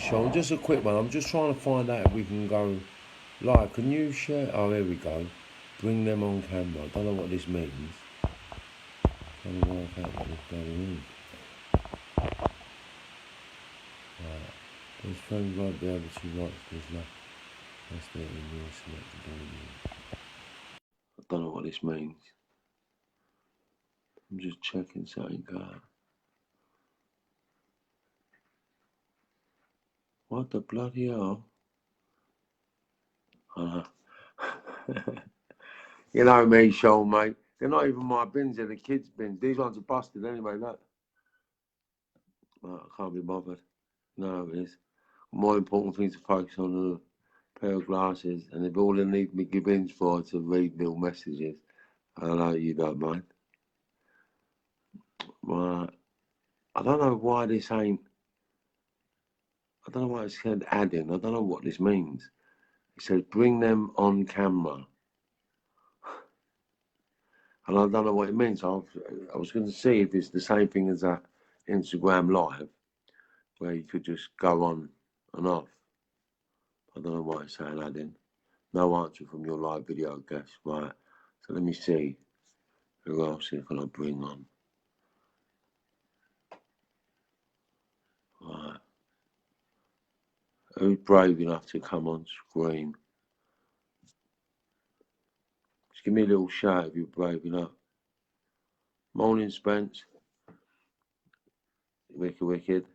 Sean. Just a quick one. I'm just trying to find out if we can go live. Can you share? Oh, here we go. Bring them on camera. I don't know what this means. Trying to work out what this bloody means. Right. These friends won't be able to watch this live. That's the in your selected audience. I don't know what this means. I'm just checking something out. What the bloody hell? You know me, Sean, mate. They're not even my bins, they're the kids' bins. These ones are busted anyway, look. I can't be bothered. No, it is. More important things to focus on a pair of glasses, and if all they need me bins for to read little messages, I know you don't mind. I don't know why this ain't. I don't know why it said adding. I don't know what this means. It says bring them on camera. And I don't know what it means. I was going to see if it's the same thing as that Instagram live, where you could just go on and off. I don't know why it's saying adding. No answer from your live video guest. Right. So let me see. Who else can I bring on? Right. Who's brave enough to come on screen? Just give me a little shout if you're brave enough. Morning, Spence. Wicked, wicked.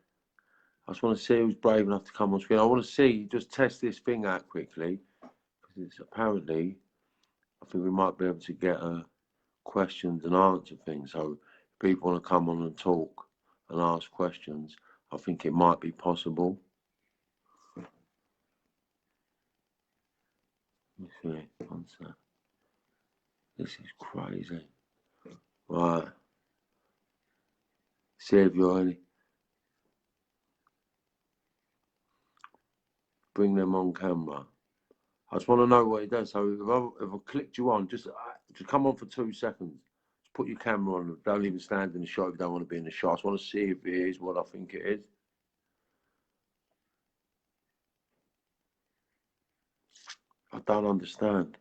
I just want to see who's brave enough to come on screen. I want to see, just test this thing out quickly. Because it's apparently, I think we might be able to get questions and answer things. So if people want to come on and talk and ask questions, I think it might be possible. Let me see. One sec. This is crazy. Right. See if you're any. Bring them on camera. I just want to know what it does. So if I clicked you on, just come on for 2 seconds. Just put your camera on. Don't even stand in the shot if you don't want to be in the shot. I just want to see if it is what I think it is. I don't understand.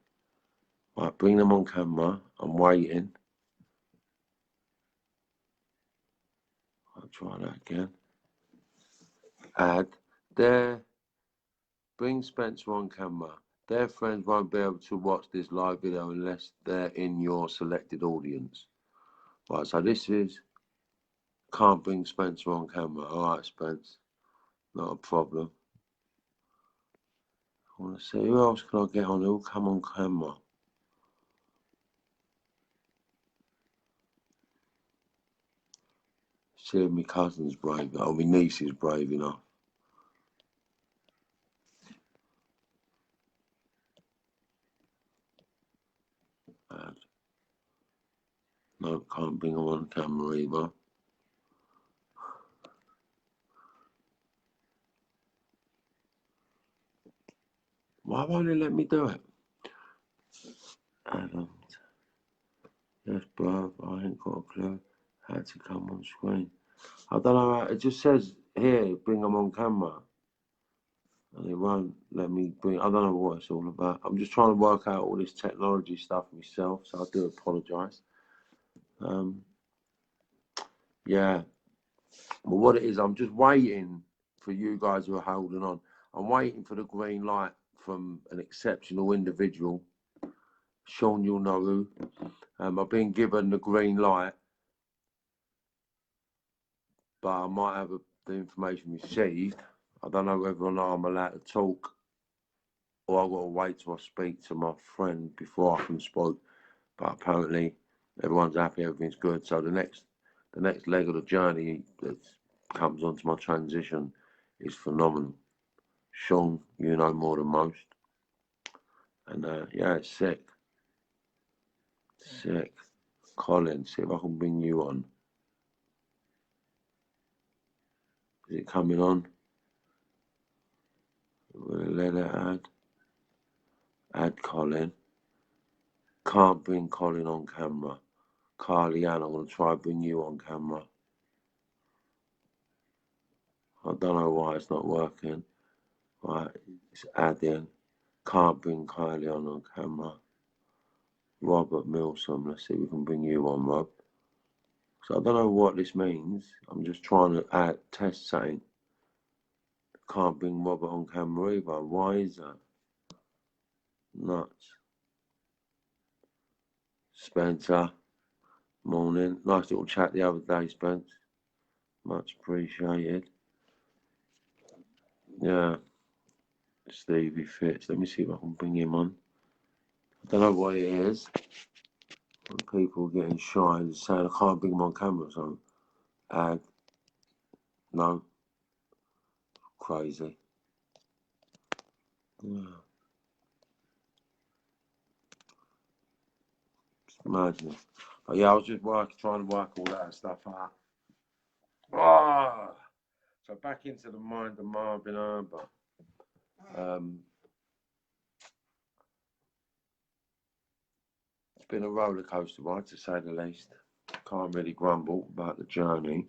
Right, bring them on camera. I'm waiting. I'll try that again. Add. There. Bring Spencer on camera. Their friends won't be able to watch this live video unless they're in your selected audience. Right, so this is can't bring Spencer on camera. All right, Spence. Not a problem. I want to see who else can I get on who'll come on camera. See if my cousin's brave enough, or my niece is brave enough. No, can't bring them on camera either. Why won't they let me do it? Adam. Yes, bruv, I ain't got a clue how to come on screen. I don't know how, it just says here, bring them on camera. And it won't let me bring, I don't know what it's all about. I'm just trying to work out all this technology stuff myself, so I do apologise. Yeah, but what it is, I'm just waiting for you guys who are holding on. I'm waiting for the green light from an exceptional individual. Sean, you'll know who. I've been given the green light, but I might have the information received. I don't know whether or not I'm allowed to talk, or I've got to wait till I speak to my friend before I can speak. But apparently, everyone's happy, everything's good. So the next leg of the journey that comes onto my transition is phenomenal. Sean, you know more than most, and yeah, it's sick. Sick. Colin, see if I can bring you on. Is it coming on? We'll let it add. Add Colin. Can't bring Colin on camera. Carly Ann, I'm going to try bring you on camera. I don't know why it's not working. Right, it's adding. Can't bring Kylie on camera. Robert Milsom, let's see if we can bring you on, Rob. So I don't know what this means. I'm just trying to test something. Can't bring Robert on camera either. Why is that? Nuts. Spencer, morning. Nice little chat the other day, Spence. Much appreciated. Yeah. Stevie Fitz. Let me see if I can bring him on. I don't know what it is. When people are getting shy and saying I can't bring him on camera or something. Ag. No. Crazy. Yeah. Imagine. But yeah, I was just trying to work all that stuff out. Oh! So back into the mind of Marvin Herbert. It's been a roller coaster ride, to say the least. Can't really grumble about the journey.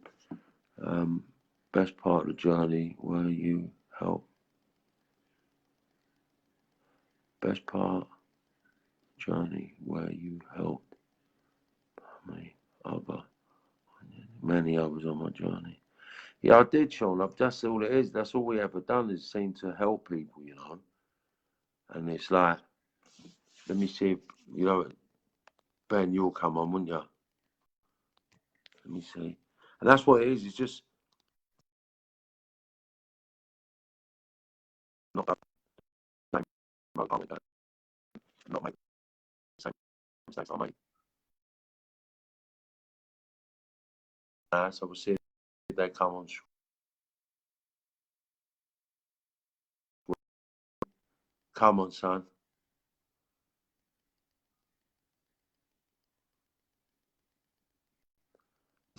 Best part of the journey where you help. Best part journey where you helped many others on my journey. Yeah, I did, Sean. That's all it is. That's all we ever done is seem to help people, you know. And it's like, let me see if, you know, Ben, you'll come on, wouldn't you? Let me see. And that's what it is. It's just not not make the same mistakes I made. So we'll see if they come on. Come on, son.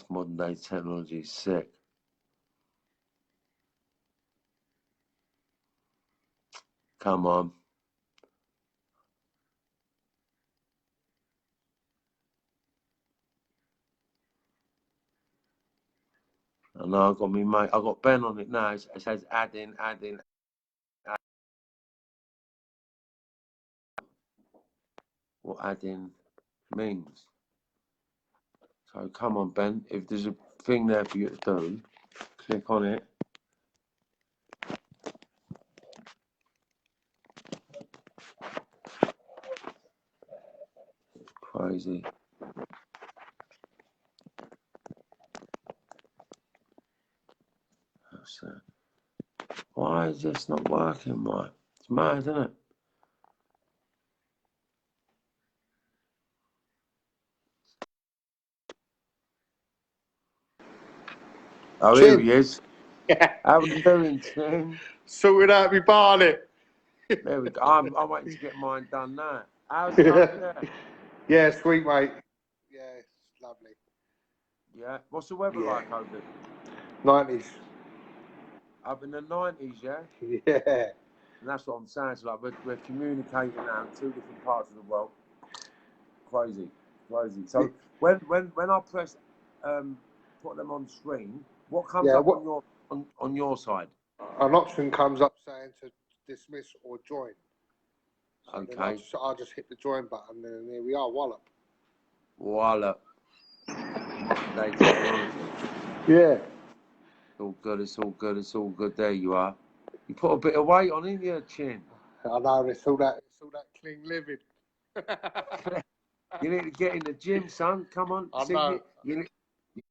Modern day technology is sick. Come on. I know I've got me mate. I've got Ben on it now. It says add in. What add in means. So come on, Ben. If there's a thing there for you to do, click on it. Crazy. That's it. Why is this not working, right? It's mad, isn't it? Oh, Chin. here he is. How are we doing, Tim? Sorted out my barnet. There we go. I'm waiting to get mine done now. How's it over there? Yeah, sweet, mate. Yeah, it's lovely. Yeah. What's the weather like over there? 90s. Up in the 90s, yeah? Yeah. And that's what I'm saying. It's like we're communicating now in two different parts of the world. Crazy. So when I press put them on screen, what comes up on your side? An option comes up saying to dismiss or join. So Okay. I'll just hit the join button and here we are, wallop. Wallop. Modern day technology. Yeah. It's all good. There you are. You put a bit of weight on in your chin. I know, it's all that clean living. You need to get in the gym, son. Come on. I know. You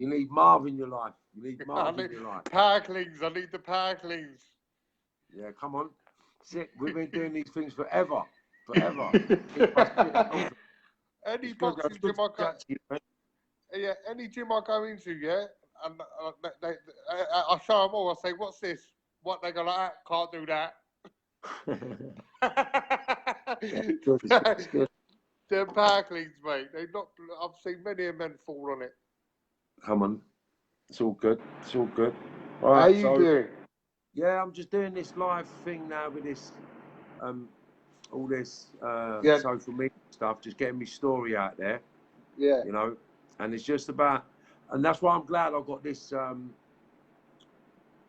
need Marvin in your life. You need Marvin in your life. Power cleans. I need the power cleans. Yeah, come on. We've been doing these things forever. Any boxing gym I go, yeah, any gym I go into, yeah, and I show them all. I say, "What's this? What they go like that? Can't do that." It's good. They're power cleans, mate. I've seen many men fall on it. Come on. It's all good. All right, how you doing? Yeah, I'm just doing this live thing now with this, all this social media stuff, just getting my story out there. Yeah. You know, and it's just about, and that's why I'm glad I got this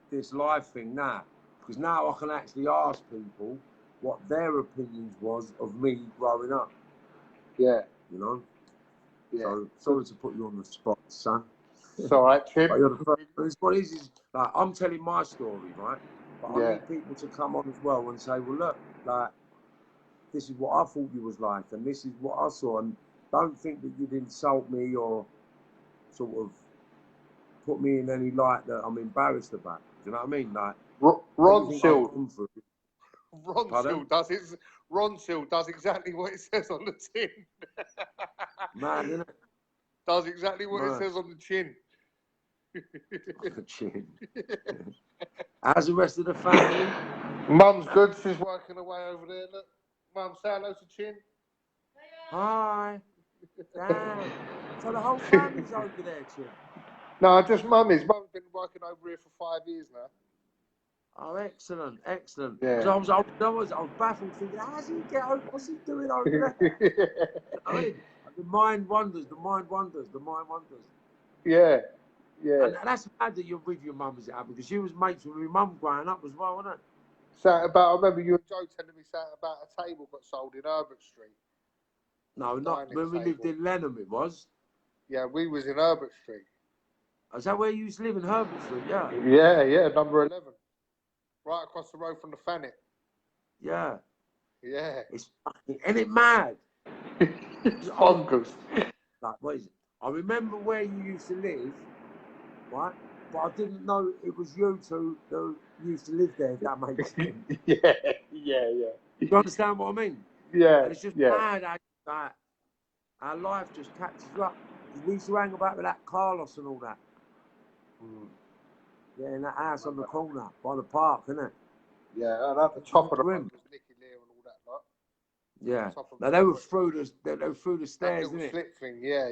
this live thing now, because now I can actually ask people what their opinions was of me growing up. Yeah. You know? Yeah. So, sorry to put you on the spot, son. It's all right, Chip. But you're the first. What is like, I'm telling my story, right? But I Yeah. need people to come on as well and say, well, look, like, this is what I thought you was like, and this is what I saw, and don't think that you'd insult me or sort of put me in any light that I'm embarrassed about. Do you know what I mean? Like, Ronsil does exactly what it says on the tin. Mad, isn't it? Does exactly what it says on the chin. The chin. How's the rest of the family? Mum's good. She's working away over there. Look, Mum, say hello to Chin. Hi. Damn. So the whole family's over there, Chin? No, just Mummy's. Mum's been working over here for 5 years now. Oh, excellent, excellent. Yeah. I was baffled, thinking, how's he get over? What's he doing over there? I mean, the mind wanders. Yeah, yeah. And that's mad that you're with your mum, is it, because she was mates with my mum growing up as well, wasn't it? I remember you and Joe telling me something about a table got sold in Herbert Street. No, not when we lived in Lenham, it was. Yeah, we was in Herbert Street. Is that where you used to live, in Herbert Street? Yeah. Yeah, number 11. Right across the road from the Fanny. Yeah. Yeah. It's fucking, isn't it mad? It's bonkers. Like, what is it? I remember where you used to live, right? But I didn't know it was you two that used to live there, if that makes sense. Yeah. You understand what I mean? Yeah. And it's just mad how our life just catches you up. We used to hang about with that Carlos and all that. Yeah, in that house on the corner by the park, isn't it? Yeah, and at the top of the room was Nicky Lear and all that lot. Yeah. Now they were through the stairs, that isn't it? Slip thing. Yeah.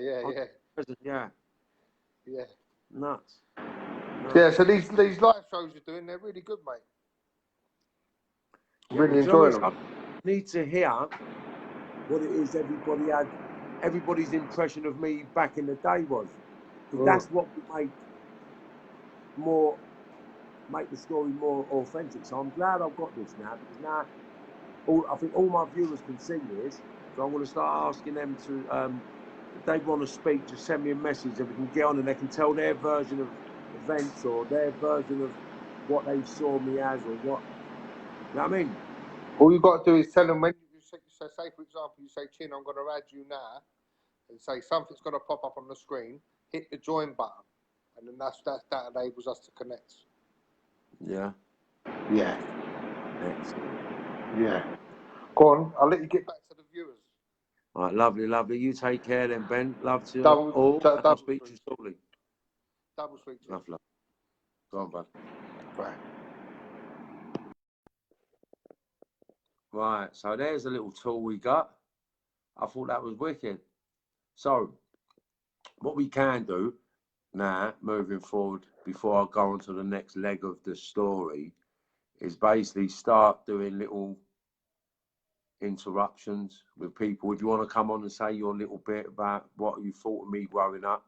Yeah. Nuts. Yeah, so these live shows you're doing, they're really good, mate. Yeah, really enjoying them. I need to hear what it is everybody's impression of me back in the day was. Because that's what would make the story more authentic. So I'm glad I've got this now, because now I think all my viewers can see this. So I'm going to start asking them to, if they want to speak, just send me a message and we can get on and they can tell their version of events or their version of what they saw me as or what. You know what I mean? All you got to do is tell them when you say, for example, you say, Chin, I'm going to add you now, and say something's going to pop up on the screen, hit the join button, and then that enables us to connect. Yeah. Yeah. Excellent. Yeah. Go on, I'll let you get back to the viewers. All right, lovely. You take care then, Ben. Love to all. I'll speak to you shortly. Double sweet. Love. Go on, bud. Right. Right, so there's a little tool we got. I thought that was wicked. So, what we can do now, moving forward, before I go on to the next leg of the story, is basically start doing little interruptions with people. If you want to come on and say your little bit about what you thought of me growing up,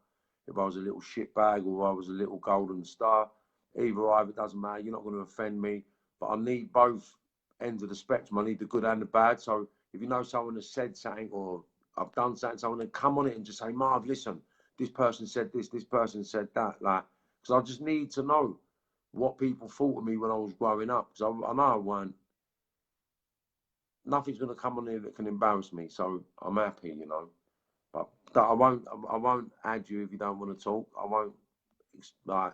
if I was a little shitbag or I was a little golden star, either, it doesn't matter. You're not going to offend me, but I need both ends of the spectrum. I need the good and the bad. So if you know someone has said something or I've done something, someone then come on it and just say, Marv, listen, this person said this person said that. Like, because I just need to know what people thought of me when I was growing up. Because I know I weren't. Nothing's going to come on here that can embarrass me. So I'm happy, you know. But I won't add you if you don't want to talk. I won't like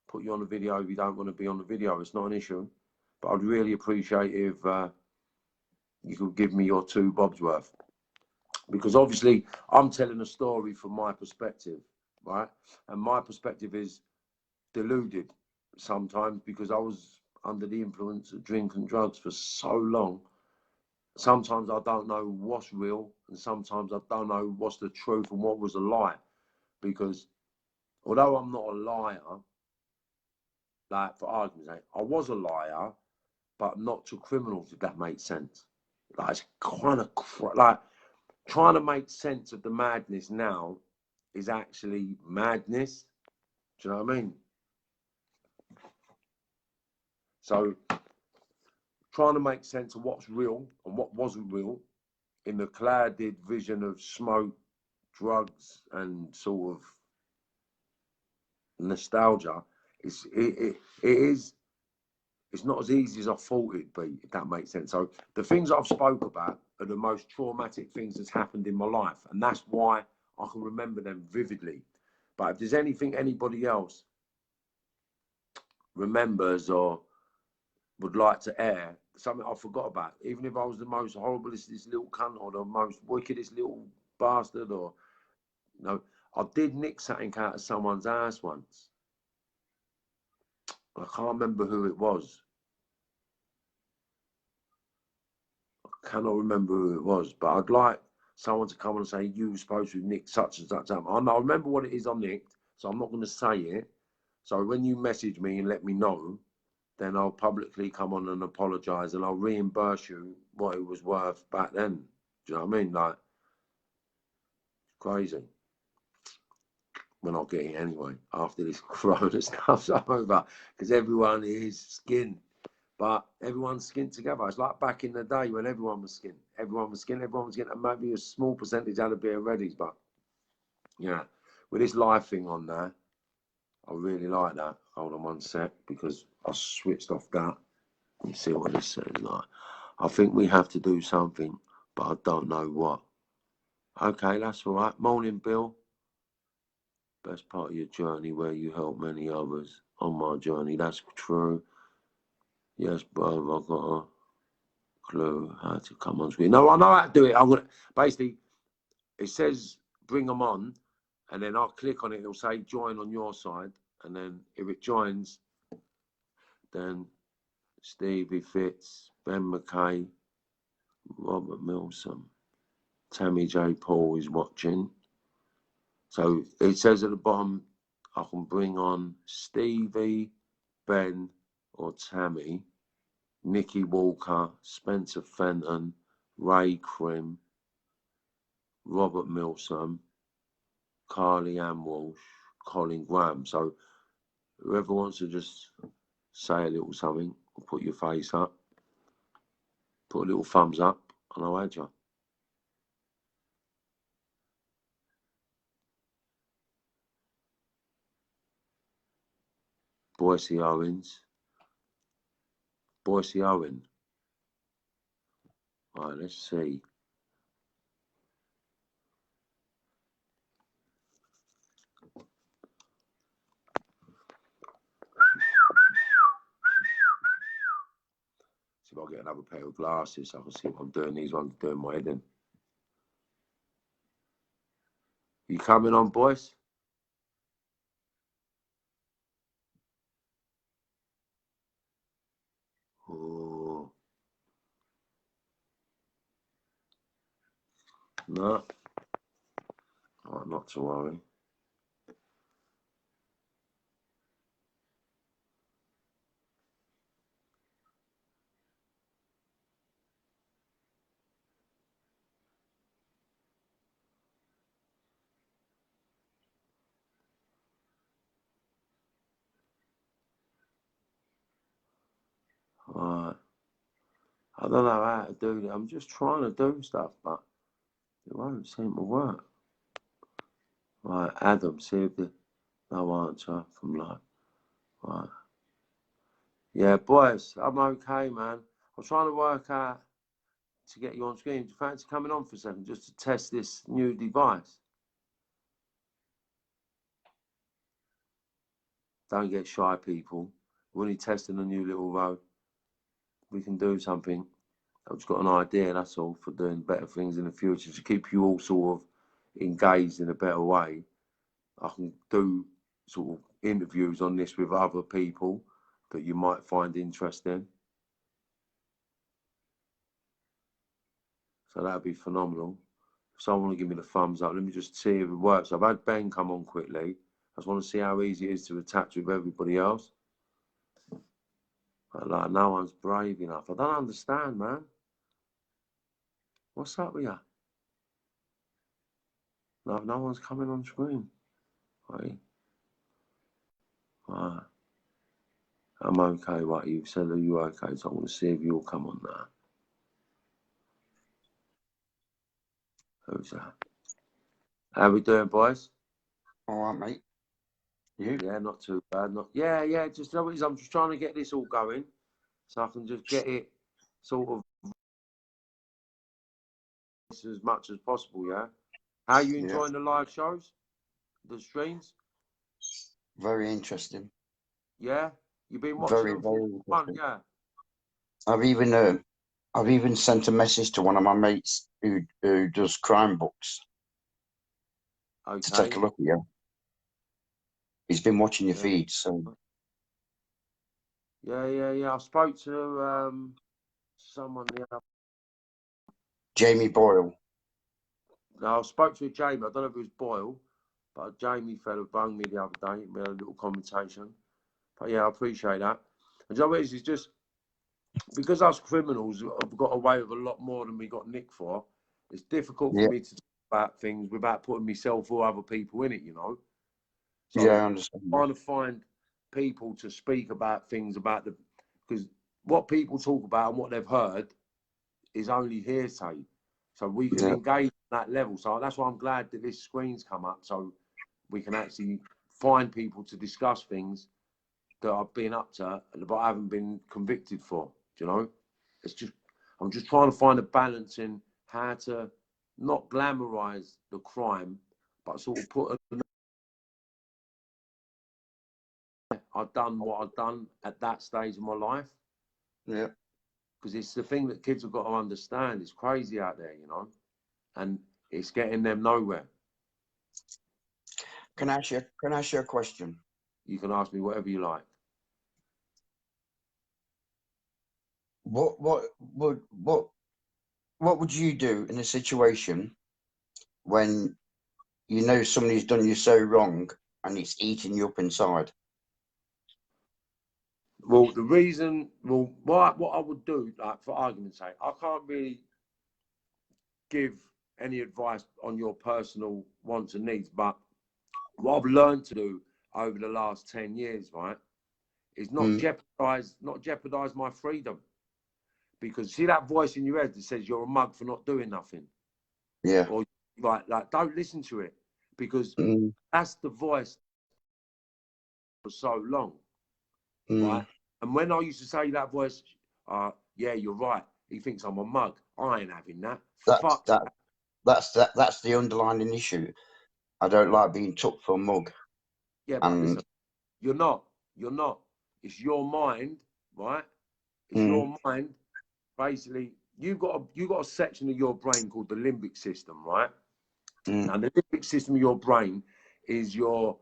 put you on the video if you don't want to be on the video. It's not an issue. But I'd really appreciate if you could give me your 2 bobs worth. Because obviously I'm telling a story from my perspective, right? And my perspective is deluded sometimes because I was under the influence of drink and drugs for so long. Sometimes I don't know what's real and sometimes I don't know what's the truth and what was a lie. Because although I'm not a liar, like for argument's sake, I was a liar, but not to criminals, if that makes sense. Like, it's kind of like trying to make sense of the madness now is actually madness. Do you know what I mean? So trying to make sense of what's real and what wasn't real in the clouded vision of smoke, drugs, and sort of nostalgia, it's not as easy as I thought it'd be, if that makes sense. So the things I've spoke about are the most traumatic things that's happened in my life, and that's why I can remember them vividly. But if there's anything anybody else remembers or would like to air, something I forgot about, even if I was the most horriblest little cunt or the most wickedest little bastard, or I did nick something out of someone's ass once. I can't remember who it was. I cannot remember who it was, but I'd like someone to come on and say, you were supposed to nick such and such. I remember what it is I nicked, so I'm not going to say it. So when you message me and let me know, then I'll publicly come on and apologise, and I'll reimburse you what it was worth back then. Do you know what I mean? Like, crazy. We're not getting it anyway after this corona stuff's over, because everyone is skinned. But everyone's skinned together. It's like back in the day when everyone was skinned. Everyone was skinned, and maybe a small percentage had a bit of reddies. But yeah, with this live thing on there, I really like that. Hold on one sec, because I switched off that. Let me see what this says. Like, I think we have to do something, but I don't know what. Okay, that's all right. Morning, Bill. Best part of your journey where you help many others on my journey. That's true. Yes, bro, I've got a clue how to come on screen. No, I know how to do it. I'm gonna basically, it says bring them on, and then I'll click on it. It'll say join on your side, and then if it joins, then Stevie Fitz, Ben McKay, Robert Milsom, Tammy J. Paul is watching. So it says at the bottom, I can bring on Stevie, Ben, or Tammy, Nicky Walker, Spencer Fenton, Ray Krim, Robert Milsom, Carly Ann Walsh, Colin Graham. So whoever wants to just say a little something, or put your face up, put a little thumbs up, and I'll add you. Boise Owens. Boise Owen. Right, let's see. See if I get another pair of glasses so I can see what I'm doing. These ones are doing my head in. You coming on, boys? Oh. No. Right, not to worry. Right. I don't know how to do that. I'm just trying to do stuff, but it won't seem to work. Right, Adam, see if there's no answer from live. Right. Yeah, boys, I'm okay, man. I'm trying to work out to get you on screen. Do you fancy coming on for a second just to test this new device? Don't get shy, people. We're only testing a new little road. We can do something. I've just got an idea, that's all, for doing better things in the future to keep you all sort of engaged in a better way. I can do sort of interviews on this with other people that you might find interesting. So that'd be phenomenal. If someone will give me the thumbs up, let me just see if it works. I've had Ben come on quickly. I just want to see how easy it is to attach with everybody else. But like, no one's brave enough. I don't understand, man. What's up with you? No one's coming on screen. Right. Right. I'm okay, right? You've said that you're okay, so I want to see if you'll come on now. Who's that? How we doing, boys? All right, mate. You? Yeah, not too bad. Yeah. Just know what it is. I'm just trying to get this all going, so I can just get it sort of as much as possible. Yeah. How are you enjoying the live shows, the streams? Very interesting. Yeah. You've been watching Very, them very for fun, interesting. yeah. I've even sent a message to one of my mates who does crime books to take a look at you. He's been watching your feed, so. Yeah. I spoke to someone the other. Jamie Boyle. No, I spoke to Jamie. I don't know if it was Boyle, but Jamie fella phoned me the other day. We had a little conversation. But yeah, I appreciate that. And you know what it is? It's just because us criminals have got away with a lot more than we got nicked for. It's difficult for me to talk about things without putting myself or other people in it, you know. So yeah, I understand. Trying to find people to speak about things about because what people talk about and what they've heard is only hearsay. So we can engage at that level. So that's why I'm glad that this screen's come up, so we can actually find people to discuss things that I've been up to, but I haven't been convicted for. Do you know? I'm just trying to find a balance in how to not glamorize the crime, but sort of put I've done what I've done at that stage of my life. Yeah. Because it's the thing that kids have got to understand. It's crazy out there, you know, and it's getting them nowhere. Can I ask you a question? You can ask me whatever you like. What would you do in a situation when you know somebody's done you so wrong and it's eating you up inside? Well, what I would do, like for argument's sake, I can't really give any advice on your personal wants and needs, but what I've learned to do over the last 10 years, right, is not jeopardize my freedom. Because see that voice in your head that says you're a mug for not doing nothing. Yeah. Or like don't listen to it, because that's the voice for so long. Right? And when I used to say that voice, yeah, you're right. He thinks I'm a mug. I ain't having that. That's the underlying issue. I don't like being took for a mug. Yeah, but listen, you're not. It's your mind, right? It's your mind. Basically, you've got a section of your brain called the limbic system, right? Now, the limbic system of your brain is your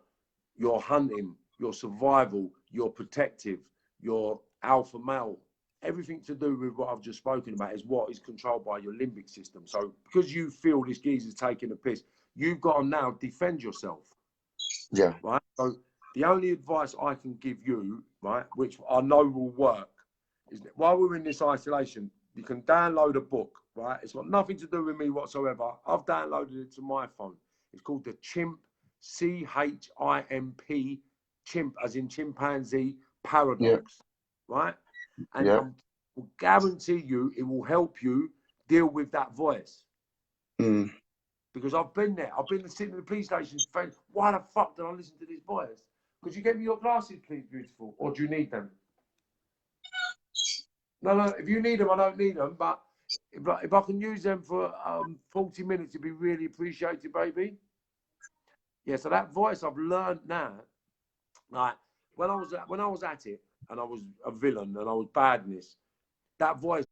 hunting, your survival, your protective, your alpha male. Everything to do with what I've just spoken about is what is controlled by your limbic system. So because you feel this geezer's taking a piss, you've got to now defend yourself. Yeah. Right? So the only advice I can give you, right, which I know will work, is that while we're in this isolation, you can download a book, right? It's got nothing to do with me whatsoever. I've downloaded it to my phone. It's called the Chimp, CHIMP, chimp as in chimpanzee paradox, right? And I will guarantee you it will help you deal with that voice. Because I've been there. I've been sitting in the police station saying, why the fuck did I listen to this voice? Could you get me your glasses, please, beautiful? Or do you need them? No, if you need them, I don't need them. But if I can use them for 40 minutes, it'd be really appreciated, baby. Yeah, so that voice I've learned now, like when I was at it and I was a villain and I was badness, that voice,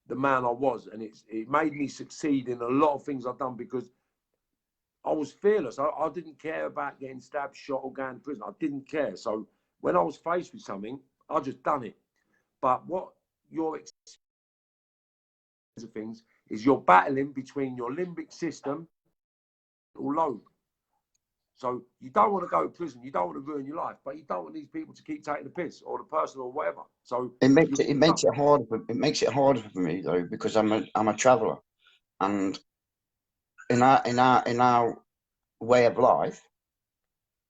the man I was, and it made me succeed in a lot of things I've done because I was fearless. I didn't care about getting stabbed, shot, or going to prison. I didn't care. So when I was faced with something, I just done it. But what your experience of things is you're battling between your limbic system or load. So you don't want to go to prison, you don't want to ruin your life, but you don't want these people to keep taking the piss or the person or whatever. So it makes it harder. It makes it harder for me though because I'm a traveller, and in our way of life,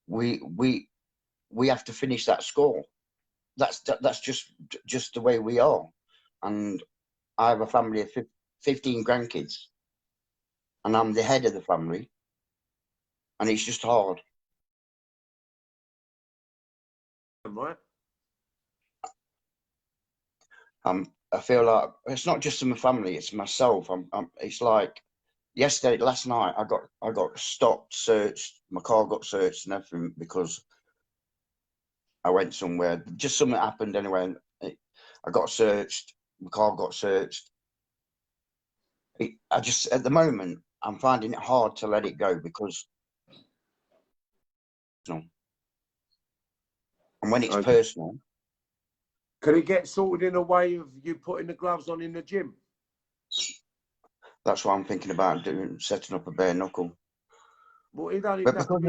we we have to finish that score. That's just the way we are. And I have a family of 15 grandkids, and I'm the head of the family, and it's just hard. Right. I feel like it's not just my family; it's myself. It's like last night, I got stopped, searched. My car got searched and everything because I went somewhere. Just something happened anyway. I got searched. My car got searched. I just, at the moment, I'm finding it hard to let it go because, and when it's personal. Can it get sorted in a way of you putting the gloves on in the gym? That's what I'm thinking about doing, setting up a bare knuckle. Well, it don't even But have to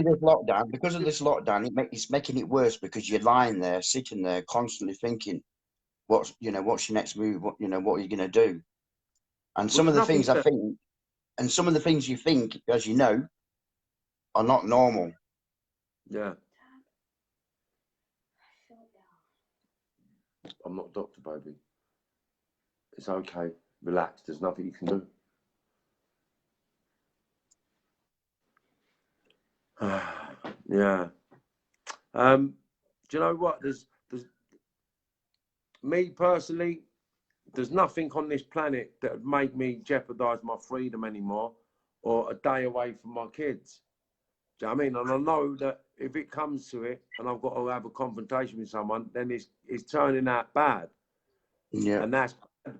because be. of this lockdown, it's making it worse because you're lying there, sitting there, constantly thinking, what's your next move? What are you going to do? And some of the things I think, and some of the things you think, as you know, are not normal. Yeah. I'm not a doctor, baby. It's okay. Relax. There's nothing you can do. Yeah. Do you know what? There's me personally. There's nothing on this planet that would make me jeopardize my freedom anymore, or a day away from my kids. Do you know what I mean? And I know that if it comes to it, and I've got to have a confrontation with someone, then it's turning out bad. Yeah. And that's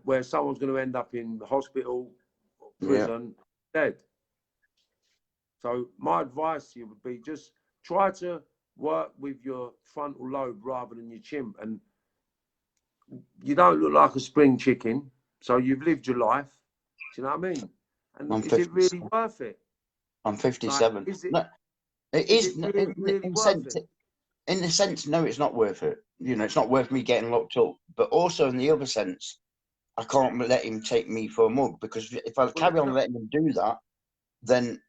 where someone's going to end up in hospital, prison, dead. So my advice to you would be just try to work with your frontal lobe rather than your chin. And you don't look like a spring chicken, so you've lived your life. Do you know what I mean? And is it really worth it? I'm 57. Like, No, it is really worth it? In a sense, no, it's not worth it. It's not worth me getting locked up. But also in the other sense, I can't let him take me for a mug, because if I carry on letting him do that, then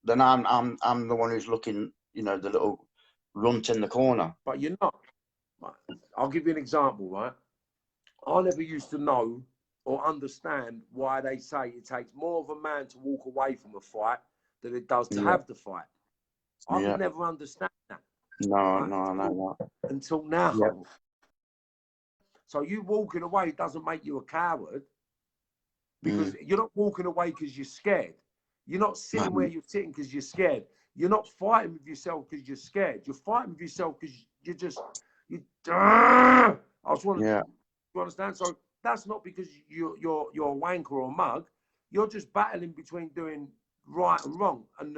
I'm the one who's looking, the little runt in the corner. But you're not. I'll give you an example, right? I never used to know or understand why they say it takes more of a man to walk away from a fight than it does to have the fight. I could never understand that. No. Until now. Yeah. So you walking away doesn't make you a coward, because you're not walking away because you're scared. You're not sitting where you're sitting because you're scared. You're not fighting with yourself because you're scared. You're fighting with yourself because I just want to. You understand? So that's not because you're a wanker or a mug. You're just battling between doing right and wrong, and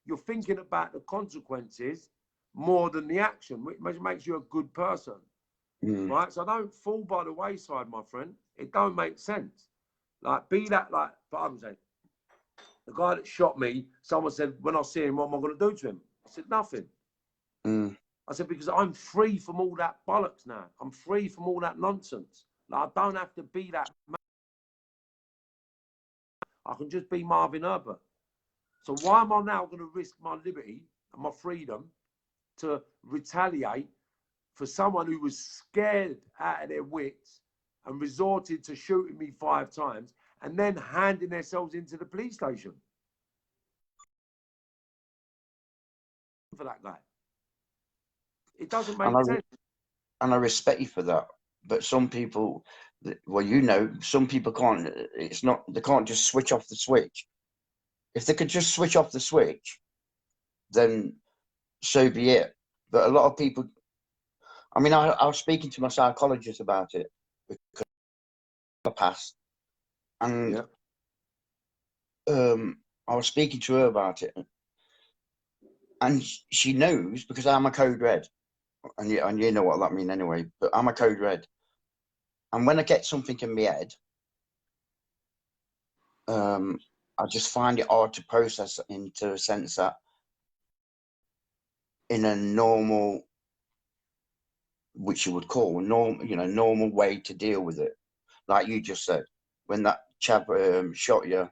you're thinking about the consequences more than the action, which makes you a good person, right? So don't fall by the wayside, my friend. It don't make sense. Like, be that, like, for argument's sake, the guy that shot me, someone said, when I see him, what am I going to do to him? I said, nothing. I said, because I'm free from all that bollocks now. I'm free from all that nonsense. Like, I don't have to be that man. I can just be Marvin Herbert. So why am I now going to risk my liberty and my freedom to retaliate for someone who was scared out of their wits and resorted to shooting me 5 times and then handing themselves into the police station for that guy? It doesn't make sense. And I respect you for that. But some people, well, some people can't. They can't just switch off the switch. If they could just switch off the switch, then so be it. But a lot of people, I mean, I was speaking to my psychologist about it because I passed, and I was speaking to her about it, and she knows, because I'm a code red, and you know what that means anyway. But I'm a code red, and when I get something in my head, I just find it hard to process into a sense that in a normal, which you would call normal way to deal with it. Like you just said, when that chap shot you,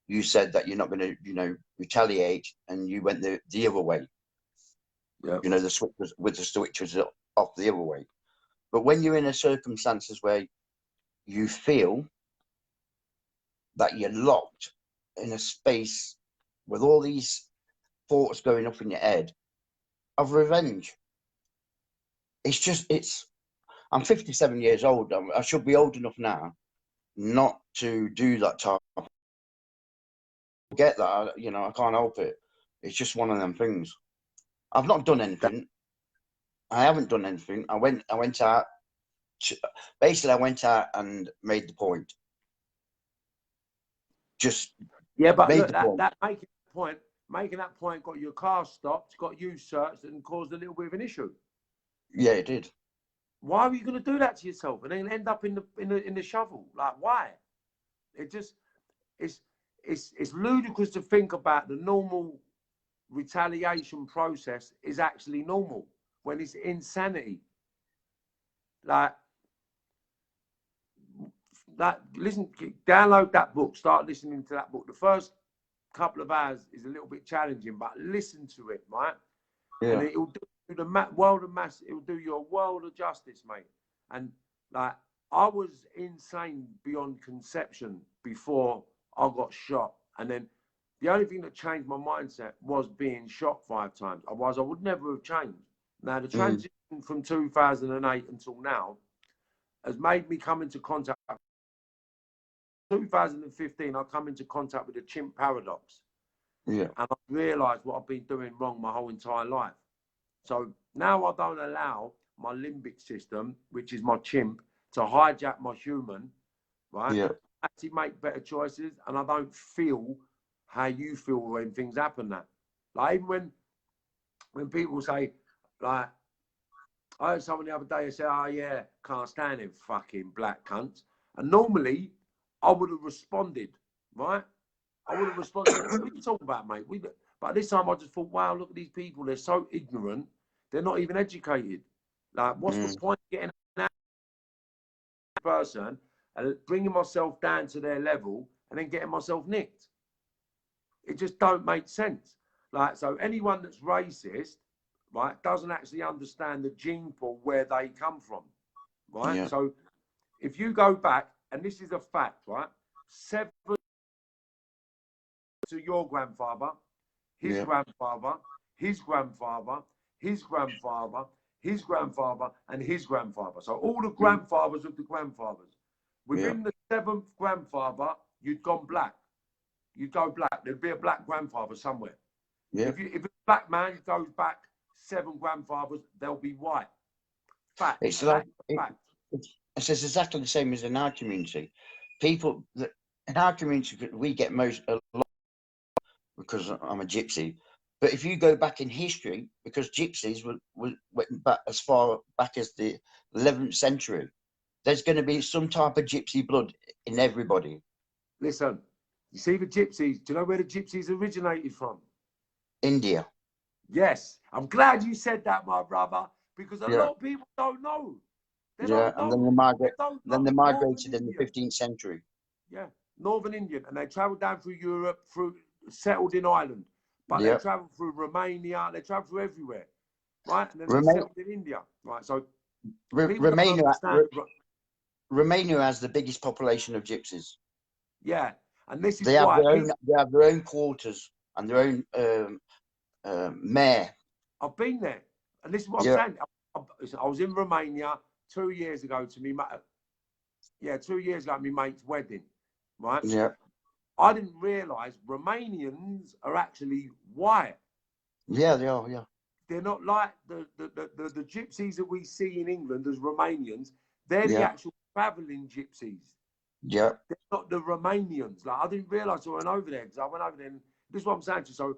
you said that you're not going to, retaliate, and you went the other way. Yeah. You know, the switch was with the switch was off the other way. But when you're in a circumstances where you feel that you're locked in a space with all these thoughts going up in your head of revenge, I'm 57 years old. I should be old enough now not to do that type of, get that, you know, I can't help it. It's just one of them things. I've not done anything. I haven't done anything. I went out, basically I went out and made the point. Just Yeah, but made look, the point. that making that point got your car stopped, got you searched, and caused a little bit of an issue. Yeah, it did. Why were you going to do that to yourself and then end up in the shovel? Like, why? It just it's ludicrous to think about the normal retaliation process is actually normal when it's insanity. Like, listen, download that book, start listening to that book. The first couple of hours is a little bit challenging, but listen to it, right? Yeah. And it will do the world of mass. It will do you a world of justice, mate. And like, I was insane beyond conception before I got shot, and then the only thing that changed my mindset was being shot 5 times. Otherwise, I would never have changed. Now, the transition from 2008 until now has made me come into contact. 2015, I come into contact with the chimp paradox. Yeah. And I realised what I've been doing wrong my whole entire life. So now I don't allow my limbic system, which is my chimp, to hijack my human, right? Yeah. I actually make better choices, and I don't feel how you feel when things happen. That, like, even when people say, like, I heard someone the other day say, "Oh yeah, can't stand him, fucking black cunts," and normally I would have responded, right? I would have responded, "What are you talking about, mate?" But this time I just thought, wow, look at these people. They're so ignorant. They're not even educated. Like, what's the point of getting a person and bringing myself down to their level and then getting myself nicked? It just don't make sense. Like, so anyone that's racist, right, doesn't actually understand the gene pool where they come from, right? Yeah. So if you go back, and this is a fact, right? 7 to your grandfather, his grandfather, his grandfather, his grandfather, his grandfather, and his grandfather. So all the grandfathers of the grandfathers. Within the 7th grandfather, you'd gone black. You'd go black. There'd be a black grandfather somewhere. Yeah. If a black man goes back 7 grandfathers, they'll be white. Fact. It's like it's exactly the same as in our community. People that in our community, we get a lot because I'm a gypsy. But if you go back in history, because gypsies went back as far back as the 11th century, there's going to be some type of gypsy blood in everybody. Listen, you see the gypsies. Do you know where the gypsies originated from? India. Yes. I'm glad you said that, my brother, because a lot of people don't know. They don't know. And then they migrated in the 15th century. Yeah, Northern Indian, and they travelled down through Europe, settled in Ireland, but they travelled through Romania, they travelled through everywhere, right? And then they settled in India, right? So Romania has the biggest population of gypsies. Yeah, and this is they why have their own quarters and their own mayor. I've been there, and this is what I'm saying. I was in Romania 2 years ago to me, 2 years ago at my mate's wedding, right? Yeah. I didn't realise Romanians are actually white. Yeah, they are. Yeah. They're not like the gypsies that we see in England as Romanians. They're the actual travelling gypsies. Yeah. They're not the Romanians. Like, I didn't realise I went over there, because I went over there, and this is what I'm saying to you. So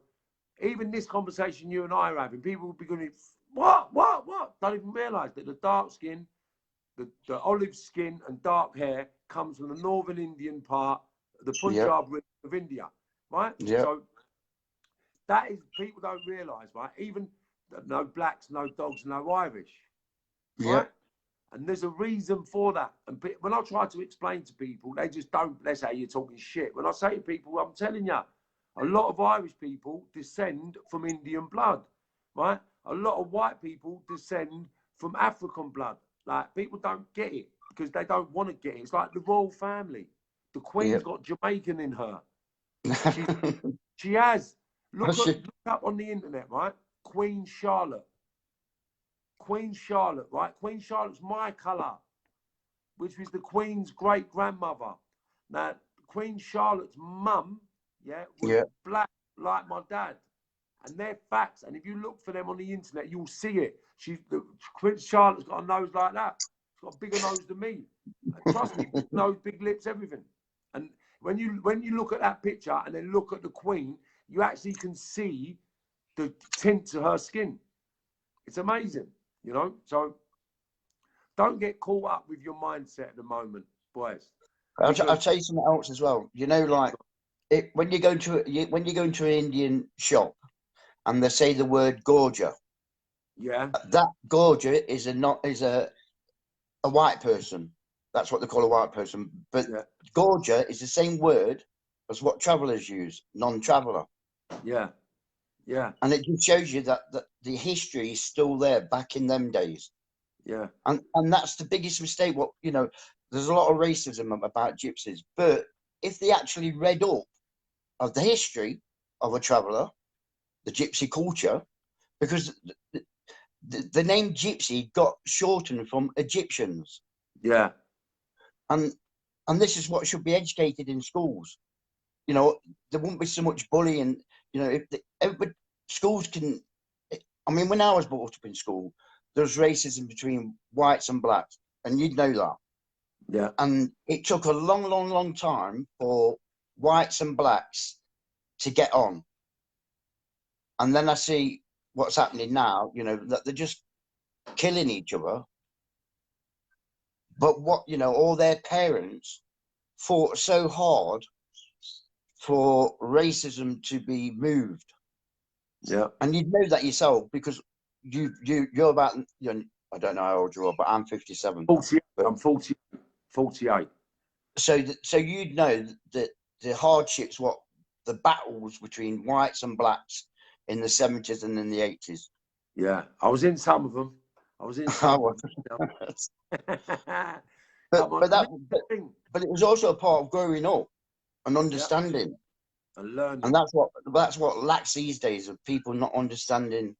even this conversation you and I are having, people will be going, what? Don't even realise that the dark skin, the olive skin and dark hair comes from the northern Indian part, the Punjab region of India, right? Yeah. So that is, people don't realise, right? Even no blacks, no dogs, no Irish, right? Yeah. And there's a reason for that. And when I try to explain to people, they just don't. Let's say you're talking shit. When I say to people, I'm telling you, a lot of Irish people descend from Indian blood, right? a lot of white people descend from African blood. Like, people don't get it because they don't want to get it. It's like the royal family. The Queen's got Jamaican in her. She has. Look up on the internet, right? Queen Charlotte. Queen Charlotte, right? Queen Charlotte's my colour, which was the Queen's great grandmother. Now, Queen Charlotte's mum, was black like my dad. And they're facts. And if you look for them on the internet, you'll see it. Queen Charlotte's got a nose like that. She's got a bigger nose than me. And trust me, big nose, big lips, everything. And when you look at that picture and then look at the Queen, you actually can see the tint to her skin. It's amazing, you know. So don't get caught up with your mindset at the moment, boys. I'll tell you something else as well. You know, like when you go into an Indian shop and they say the word gorger, that gorger is a white person. That's what they call a white person. But gorger is the same word as what travellers use, non-traveller. Yeah. Yeah. And it just shows you that the history is still there back in them days. Yeah. And that's the biggest mistake. What, you know, there's a lot of racism about gypsies, but if they actually read up of the history of a traveller, the gypsy culture, because the name gypsy got shortened from Egyptians. Yeah. And this is what should be educated in schools. You know, there wouldn't be so much bullying. You know, if schools can. I mean, when I was brought up in school, there was racism between whites and blacks, and you'd know that. Yeah. And it took a long, long, long time for whites and blacks to get on. And then I see what's happening now. You know, that they're just killing each other. But all their parents fought so hard for racism to be moved. Yeah. And you'd know that yourself because you're about, I don't know how old you are, but I'm 57. 48. I'm 48. So you'd know that the hardships, the battles between whites and blacks in the 70s and in the 80s. Yeah, I was in some of them. But it was also a part of growing up and understanding. And learning. And that's what lacks these days, of people not understanding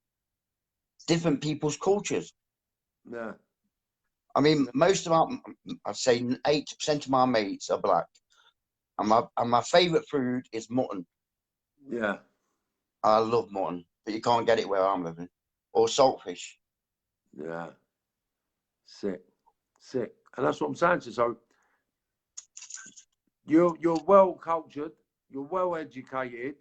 different people's cultures. Yeah. I mean, I'd say 80% of my mates are black. And my favourite food is mutton. Yeah. I love mutton, but you can't get it where I'm living. Or saltfish. Yeah. Sick. And that's what I'm saying to you. So you're well cultured, you're well educated.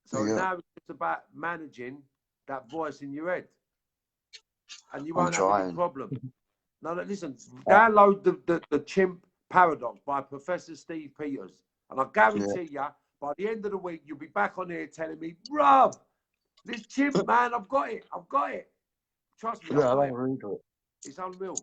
So now it's just about managing that voice in your head. And you won't have any problem. No, listen, download the Chimp Paradox by Professor Steve Peters. And I guarantee you, by the end of the week, you'll be back on here telling me, bruv, this chimp, man, I've got it. Trust me, I've got it. It's unreal.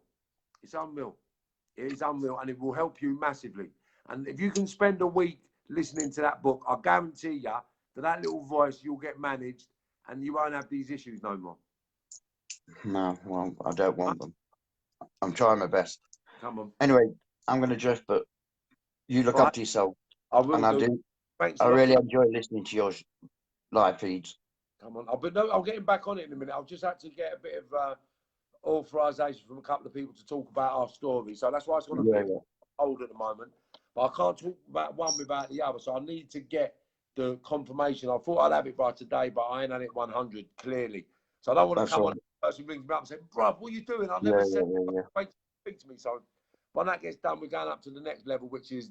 It is unreal, and it will help you massively. And if you can spend a week listening to that book, I guarantee you that little voice, you'll get managed, and you won't have these issues no more. No, well, I don't want them. I'm trying my best. Come on. Anyway, I'm going to drift, but you look after yourself. I will. And I do. Thanks I really enjoy listening to your live feeds. Come on. I'll get him back on it in a minute. I've just had to get a bit of authorization from a couple of people to talk about our story. So that's why it's going to be old at the moment. But I can't talk about one without the other. So I need to get the confirmation. I thought I'd have it by today, but I ain't had it 100 clearly. So I don't want to come on and the person rings me up and say, bruv, what are you doing? I never said wait to speak to me. So when that gets done, we're going up to the next level, which is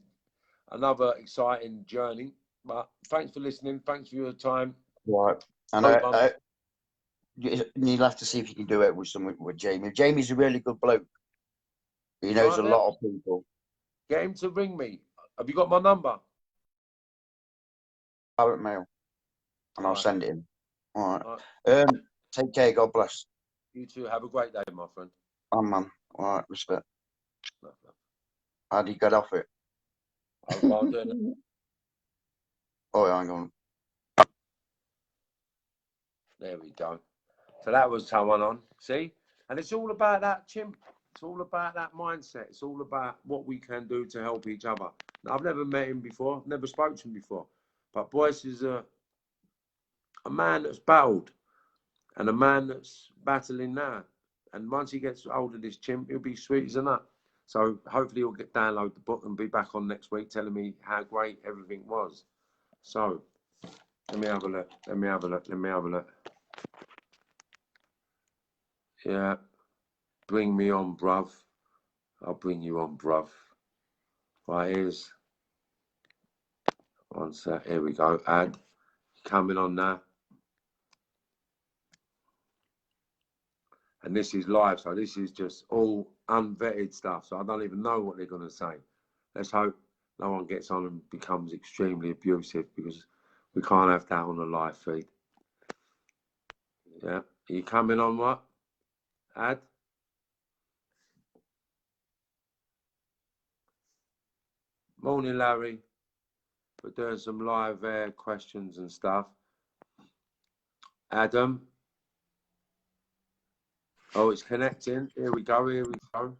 another exciting journey. But thanks for listening. Thanks for your time. Right. And you'll have to see if you can do it with Jamie. Jamie's a really good bloke. He knows a lot of people. Get him to ring me. Have you got my number? Direct mail. And I'll send it in. All right. Take care. God bless. You too. Have a great day, my friend. Oh, man. All right. Respect. How do you get off it? I'm doing it. Oh, hang on. There we go. So that was someone on. See? And it's all about that chimp. It's all about that mindset. It's all about what we can do to help each other. Now, I've never met him before. Never spoke to him before. But Boyce is a man that's battled and a man that's battling now. And once he gets hold of this chimp, he'll be sweet as a nut. So hopefully he'll download the book and be back on next week telling me how great everything was. So let me have a look. Let me have a look. Let me have a look. Yeah. Bring me on, bruv. I'll bring you on, bruv. Right, here's one sec. Here we go. Ad coming on now. And this is live, so this is just all unvetted stuff. So I don't even know what they're going to say. Let's hope no one gets on and becomes extremely abusive, because we can't have that on the live feed. Yeah. Are you coming on what? Ad? Morning, Larry. We're doing some live air questions and stuff. Adam? Oh, it's connecting. Here we go. Here we go.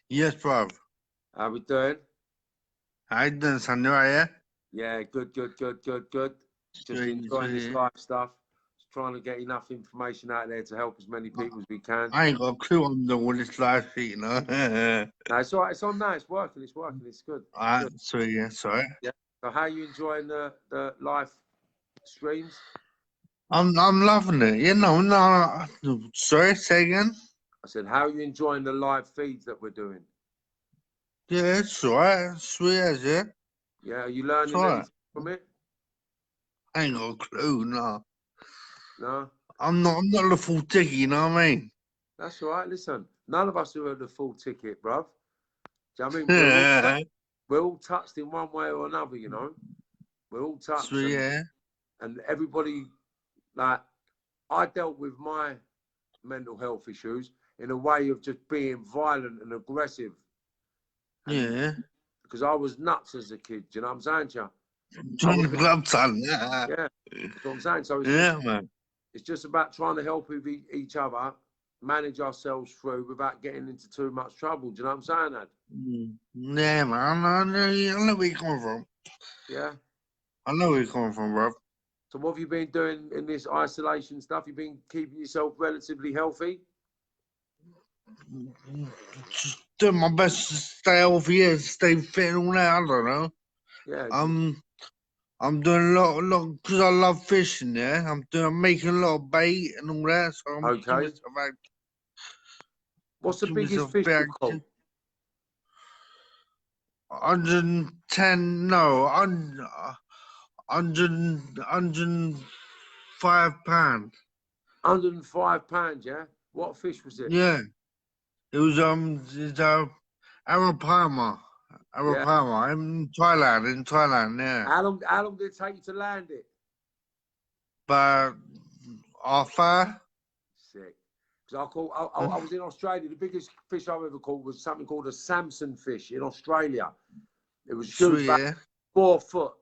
Yes, bruv. How we doing? How you doing, son? You alright, yeah? Yeah, good. Just Sweet, enjoying this sweet. live stuff. Just trying to get enough information out there to help as many people as we can. I ain't got a clue on the all this live shit, you know. No, it's all right. It's on now. It's working. It's good. Alright, Good. sweet, yeah, sorry. Yeah. So how are you enjoying the live streams? I'm loving it. You know, no, sorry, say again? I said, how are you enjoying the live feeds that we're doing? Yeah, it's alright. Sweet as, yeah? Yeah, are you learning Alright. anything from it? I ain't got a clue, no. No? I'm not the full ticket, you know what I mean? That's all right. Listen, none of us are the full ticket, bruv. Do you know what I mean? Yeah. We're all touched in one way or another, you know? We're all touched. Sweet, yeah. And everybody, like, I dealt with my mental health issues in a way of just being violent and aggressive. And Yeah. because I was nuts as a kid, do you know what I'm saying to you? Join the club, son. Yeah. Yeah, that's what I'm saying. So it's, Yeah, man. it's just about trying to help with each other, manage ourselves through without getting into too much trouble. Do you know what I'm saying, Ad? Yeah, man. I know where you're coming from. Yeah. I know where you're coming from, bro. So what have you been doing in this isolation stuff? You've been keeping yourself relatively healthy? Just doing my best to stay healthy, yeah, stay fit and all that. I don't know. Yeah. I'm doing a lot because I love fishing. Yeah, I'm making a lot of bait and all that. So I'm keeping Okay. myself active. What's the Keeping biggest myself fish a bit you've caught? active. 110, no, 105 pounds. 105 pounds, yeah? What fish was it? Yeah, it was it's Arapama. Yeah. Arapama in Thailand, yeah. How long did it take you to land it? But Arthur, Sick. Because I was in Australia. The biggest fish I've ever caught was something called a Samson fish in Australia. It was huge, sweet, about yeah. 4 foot.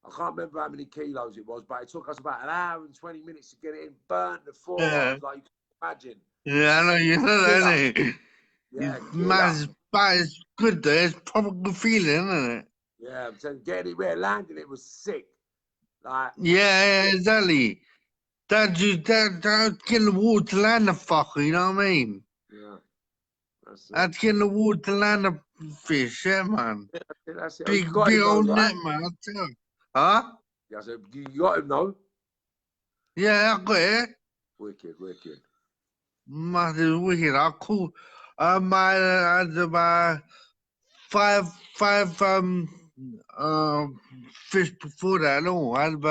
I can't remember how many kilos it was, but it took us about an hour and 20 minutes to get it in, burnt the forearms, like you can imagine. Yeah, I know, you know that, ain't it? Yeah, Man, it's good though. It's proper good feeling, isn't it? yeah, I'm saying getting it where landing it was sick. Like, Yeah, exactly. That get in the water to land the fucker, you know what I mean? yeah, that's it. That's getting the water to land the fish, yeah, man. That's it. Big, You got big him though, old right? net, man, I tell you. Huh? Yeah, so you got him though. Yeah, I got it. Wicked. Man, it's wicked. I caught, I had about five fish before that. No, I had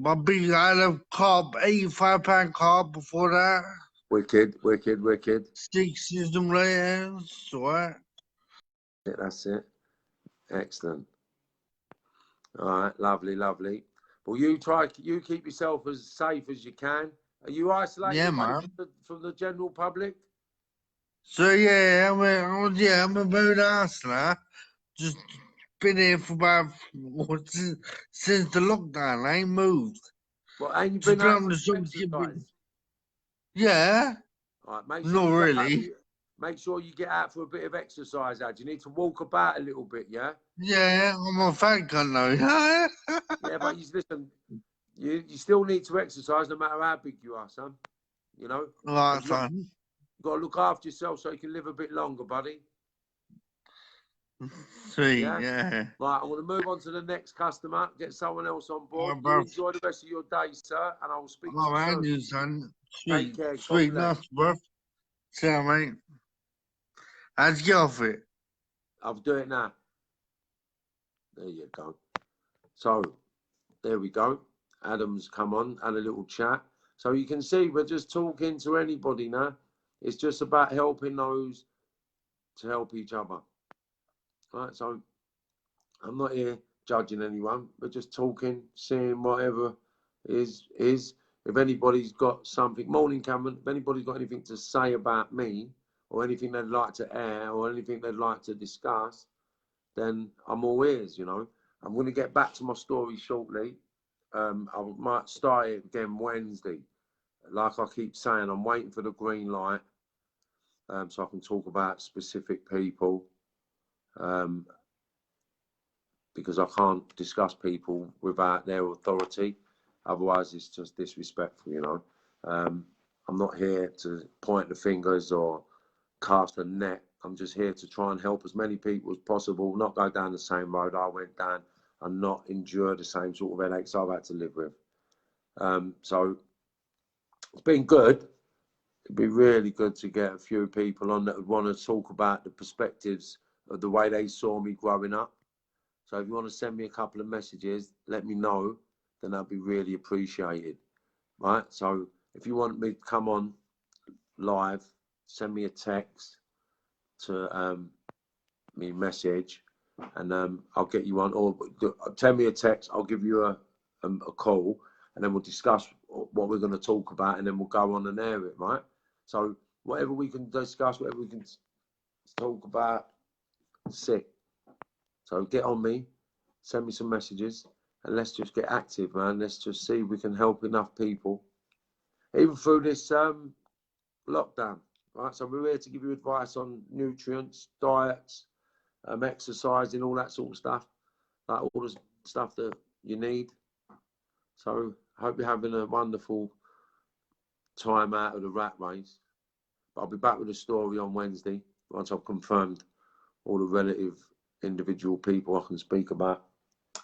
I had a carp, 85-pound carp before that. Wicked. 6 years later, so what? Yeah, that's it. Excellent. All right, lovely. Well, you keep yourself as safe as you can. Are you isolating Yeah, away man. from the general public? So yeah, I'm a mood hustler. Just been here for about since the lockdown. I ain't moved. Well, ain't you To been out film for the some song to give exercise? me. Yeah, All right, make sure not you get out. really. Make sure you get out for a bit of exercise, Ad. You need to walk about a little bit, yeah? Yeah, I'm a fat cunt though. Yeah, but you listen, you still need to exercise no matter how big you are, son. You know? Right, You've got, son. you've got to look after yourself so you can live a bit longer, buddy. Sweet, Yeah? yeah. Right, I'm going to move on to the next customer, get someone else on board. Alright, You bruv. enjoy the rest of your day, sir, and I will speak to I'm you around soon. you, son. Take Sweet, care. God sweet, bless. nice, bruv. See ya, mate. How'd you get off it? I'll do it now. There you go. So, there we go. Adam's come on, had a little chat. So you can see we're just talking to anybody now. It's just about helping those to help each other. Right, so I'm not here judging anyone. We're just talking, seeing whatever is. If anybody's got something, morning Cameron, if anybody's got anything to say about me or anything they'd like to air or anything they'd like to discuss, then I'm all ears, you know. I'm going to get back to my story shortly. I might start it again Wednesday. Like I keep saying, I'm waiting for the green light so I can talk about specific people because I can't discuss people without their authority. Otherwise, it's just disrespectful, you know. I'm not here to point the fingers or cast a net. I'm just here to try and help as many people as possible, not go down the same road I went down and not endure the same sort of headaches I've had to live with. So it's been good. It'd be really good to get a few people on that would want to talk about the perspectives of the way they saw me growing up. So if you want to send me a couple of messages, let me know, then that'd be really appreciated. Right? So if you want me to come on live, send me a text to me message and I'll get you on, or send me a text, I'll give you a call and then we'll discuss what we're going to talk about and then we'll go on and air it, right? So whatever we can discuss, whatever we can talk about, sick. So get on me, send me some messages, and let's just get active, man. Let's just see if we can help enough people, even through this lockdown, right? So we're here to give you advice on nutrients, diets, exercising, all that sort of stuff, like all the stuff that you need. So I hope you're having a wonderful time out of the rat race. But I'll be back with a story on Wednesday once I've confirmed all the relative individual people I can speak about.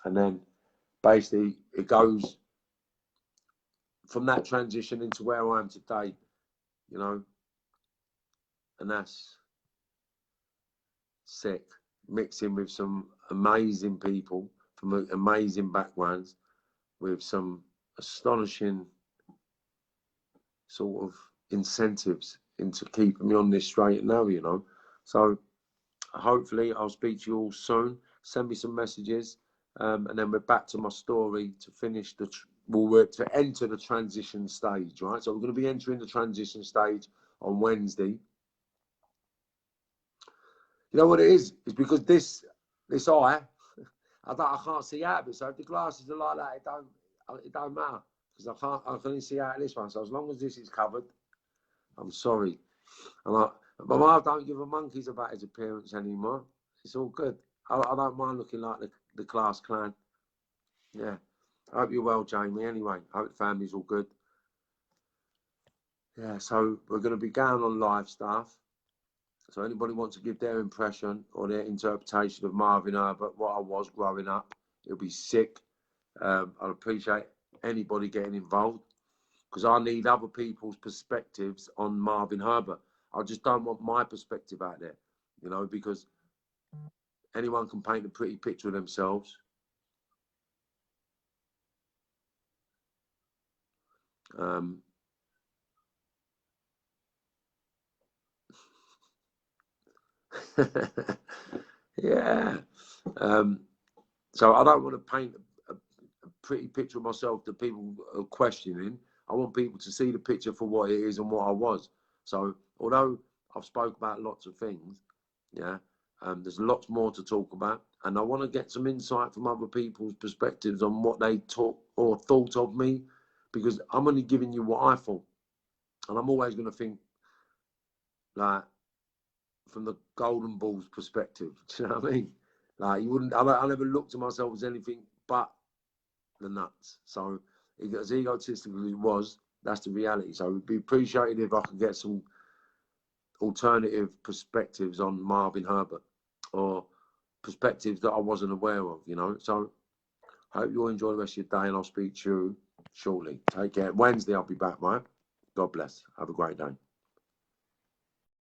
And then basically it goes from that transition into where I am today, you know, and that's sick. Mixing with some amazing people from amazing backgrounds with some astonishing sort of incentives into keeping me on this straight and narrow, you know. So hopefully I'll speak to you all soon. Send me some messages, and then we're back to my story to finish we're to enter the transition stage, right? So we're going to be entering the transition stage on Wednesday. You know what it is? It's because this eye, I can't see out of it. So if the glasses are like that, it don't matter because I can only see out of this one. So as long as this is covered, I'm sorry. My mum don't give a monkeys about his appearance anymore. It's all good. I don't mind looking like the class clown. Yeah. I hope you're well, Jamie. Anyway, I hope the family's all good. Yeah, so we're going to be going on live stuff. So anybody wants to give their impression or their interpretation of Marvin Herbert, what I was growing up, it'll be sick. I'd appreciate anybody getting involved because I need other people's perspectives on Marvin Herbert. I just don't want my perspective out there, you know, because anyone can paint a pretty picture of themselves. Yeah. So I don't want to paint a pretty picture of myself that people are questioning. I want people to see the picture for what it is and what I was. So although I've spoke about lots of things, yeah, there's lots more to talk about. And I want to get some insight from other people's perspectives on what they talk or thought of me because I'm only giving you what I thought. And I'm always going to think, like, from the golden balls perspective. Do you know what I mean? Like, you wouldn't, I never looked at myself as anything but the nuts. So, as egotistical as it was, that's the reality. So, it'd be appreciated if I could get some alternative perspectives on Marvin Herbert, or perspectives that I wasn't aware of, you know. So, I hope you all enjoy the rest of your day, and I'll speak to you shortly. Take care. Wednesday, I'll be back, right? God bless. Have a great day.